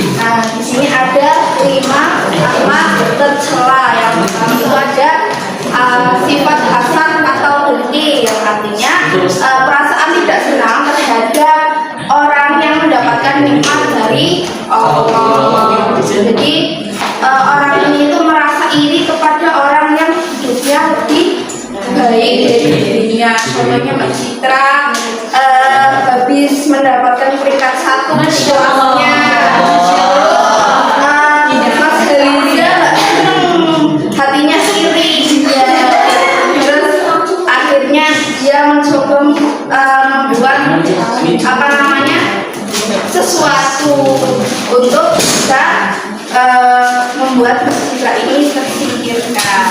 Nah, di sini ada 5 akhlak tercela. Yang pertama itu ada sifat hasad atau dengki, yang artinya perasaan tidak senang terhadap orang yang mendapatkan nikmat dari Allah. Jadi orang ini itu merasa iri kepada orang yang hidupnya lebih baik dari dirinya. Contohnya Mbak Citra habis mendapatkan peringkat 1 di kelasnya. Mas Heliza hatinya iri ya. Terus akhirnya dia mencoba membuat sesuatu untuk bisa membuat Mbak ini tersingkirkan.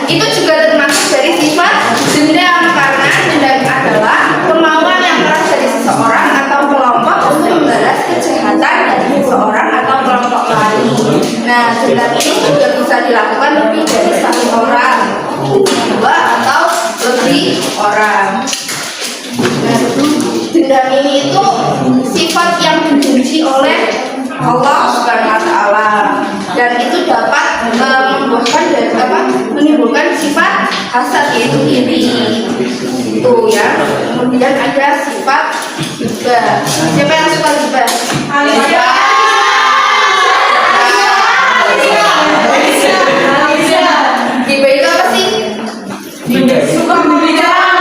Itu juga termasuk dari sifat dendam, karena dendam adalah kemauan yang keras dari seseorang atau kelompok untuk membalas kejahatan dari seseorang atau kelompok lain. Nah, dendam ini juga bisa dilakukan lebih dari 1 orang, 2 atau lebih orang. Nah, dendam ini itu sifat yang dibenci oleh Allah Subhanahu wa Ta'ala, dan itu dapat menimbulkan sifat hasad, yaitu iri. Itu ya. Kemudian ada sifat gibah. Siapa yang suka gibah? Alisa. Gibah itu apa sih? Suka membicarakan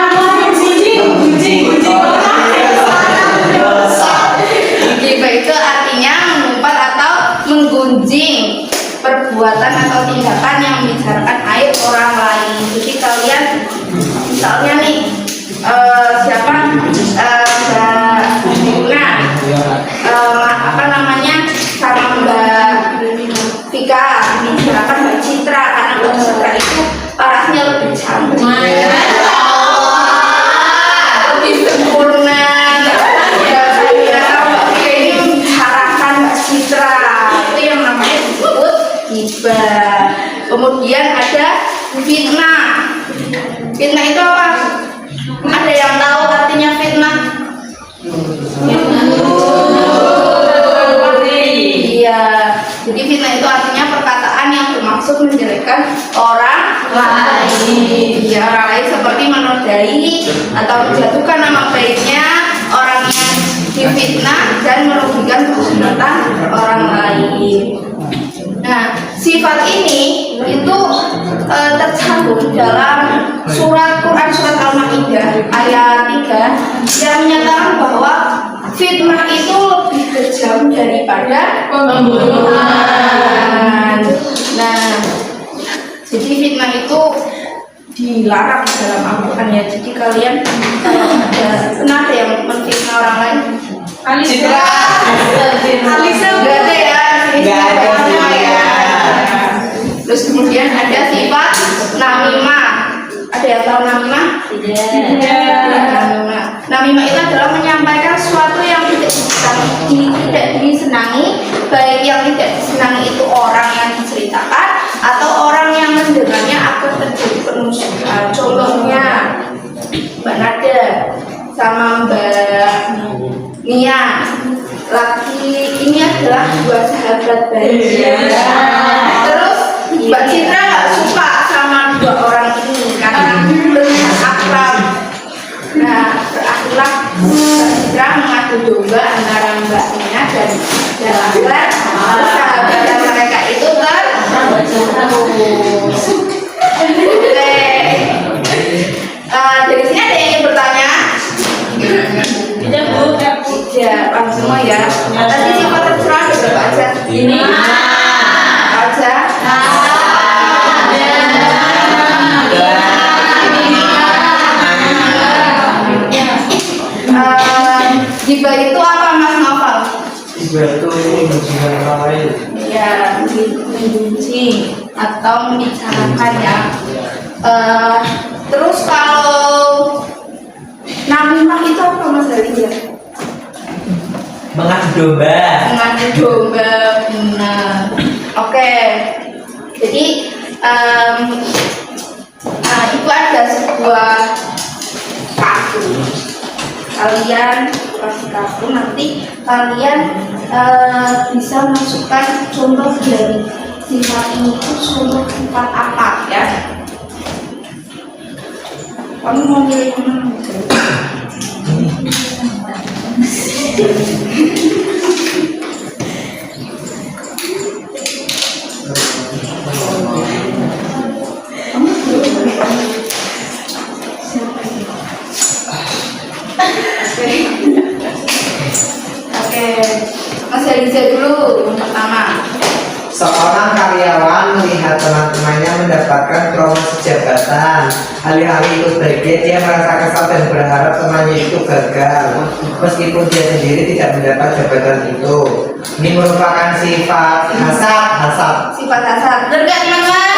gibah itu artinya mengumpat atau menggunjing perbuatan atau tindakan yang membicarakan aib orang lain. Jadi kalian misalnya nih siapa sama Mbak Vika membicarakan Mbak Citra, karena Mbak Citra itu parasnya lebih cantik, lebih sempurna. Kemudian ada fitnah. Fitnah itu apa? Ada yang tahu artinya fitnah? Iya. Jadi fitnah itu artinya perkataan yang bermaksud menjelekkan orang lain. Ya, orang lain seperti menodai atau menjatuhkan nama baiknya orang yang difitnah dan merugikan kehormatan orang lain. Nah, sifat ini itu tercantum dalam surat Quran surat Al-Maidah ayat 3 yang menyatakan bahwa fitnah itu lebih kejam daripada pembunuhan. Nah, jadi fitnah itu dilarang dalam Al-Quran ya. Jadi kalian pernah ada yang menfitnah orang lain? Alisa enggak ada ya? Terus kemudian ada sifat namimah. Ada yang tahu namimah? Tidak. Namimah itu adalah menyampaikan sesuatu yang tidak disenangi, baik yang tidak disenangi itu orang yang diceritakan atau orang yang mendengarnya akan terjadi penusukan. Contohnya Mbak Nada sama Mbak Nia, laki ini adalah 2 sahabat baik. Terus Mbak Citra nggak suka sama 2 orang ini karena berakhlat. Nah, berakhlat Mbak Citra mengadu domba antara Mbak Nia dan Akhlat. Persahabatan mereka itu terputus. Dari sini ada yang ingin bertanya? Tidak, Bu. Ya, langsung ya. Tadi sifat tercela ada berapa aja? Ini aja. Gibah itu apa, Mas Novel? Gibah itu mengunjingkan orang lain. Ya, mengunjing atau membicarakan ya. Terus kalau namimah itu apa, Mas Heliza? Mengadu domba. Mengadu domba, benar. Oke. Jadi itu ada sebuah sepatu. kalian kasih kartu, nanti kalian bisa masukkan contoh dari sifat ini itu contoh sifat apa ya. Kamu mau milih mana? Oke, Mas Eliza dulu yang pertama. Seorang karyawan melihat teman-temannya mendapatkan promosi jabatan. Alih-alih ikut bahagia, dia merasa kesal dan berharap temannya itu gagal, meskipun dia sendiri tidak mendapat jabatan itu. Ini merupakan sifat hasad. Sifat hasad. Benar nggak, teman-teman?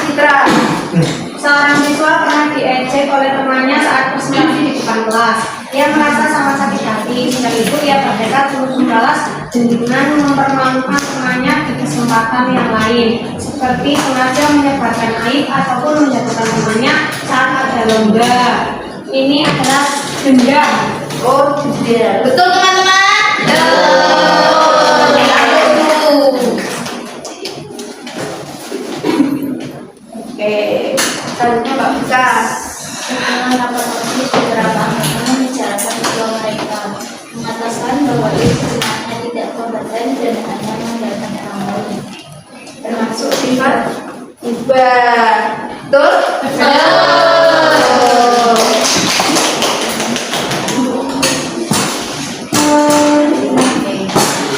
Citra. Seorang siswa pernah diejek oleh temannya saat presentasi di depan kelas. Ia merasa sangat sakit hati. Sejak itu ia bertekad untuk membalas dengan mempermalukan temannya di kesempatan yang lain, seperti sengaja menyebarkan aib ataupun menjatuhkan temannya saat ada lomba. Ini adalah dendam. Oh, tidak. Betul, teman-teman? Oke, selanjutnya Mbak Fika. Rapat organisasi beberapa anggota membicarakan ketua mereka, mengatakan bahwa ia sebenarnya tidak kompeten dan hanya mengandalkan orang lain. Termasuk sifat iba. Betul?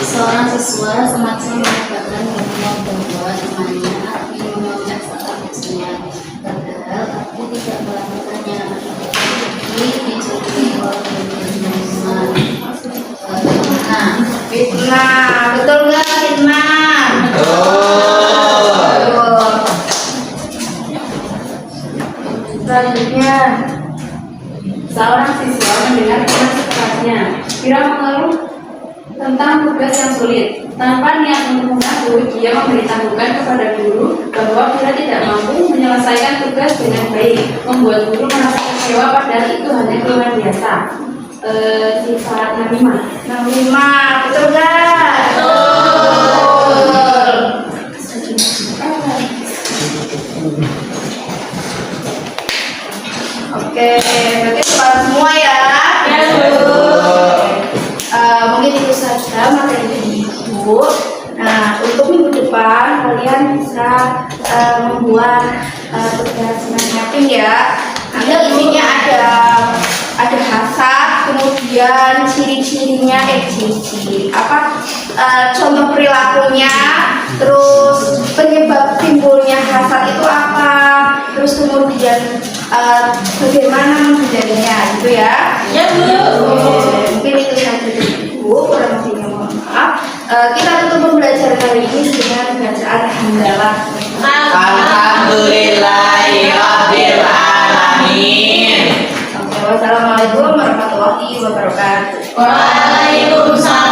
Seorang siswa semacam mengatakan bahwa temannya ingin mengajak saat ujian, padahal aku tidak melakukannya. Jadi dijadikan oleh teman. Fitnah. Betul nggak, Fitnah? Selanjutnya, Seorang siswa mendengar teman sekolahnya Kira mengeluh tentang tugas yang sulit. Tanpa niat untuk mengaku, dia memberitahukan kepada guru bahwa Kira tidak mampu menyelesaikan tugas dengan baik, membuat guru merasa kecewa padahal itu hanya keluhan biasa. Sifat namimah. Namimah. Betul nggak? Betul. Oke, berarti sekolah semua ya? Ya, Mungkin itu saja materi Ibu. Nah, untuk minggu depan kalian bisa membuat tugas masing-masing ya. Nanti isinya ada hasad, kemudian ciri-cirinya contoh perilakunya, terus penyebab timbulnya hasad itu apa, terus kemudian bagaimana menghindarinya gitu ya. ya Bu. Mungkin itu saja dari Ibu, kurang lebihnya mohon maaf. Kita tutup pembelajaran kali ini dengan bacaan hamdalah. Alhamdulillahirabbil alamin. Wassalamualaikum warahmatullahi wabarakatuh. Waalaikumsalam.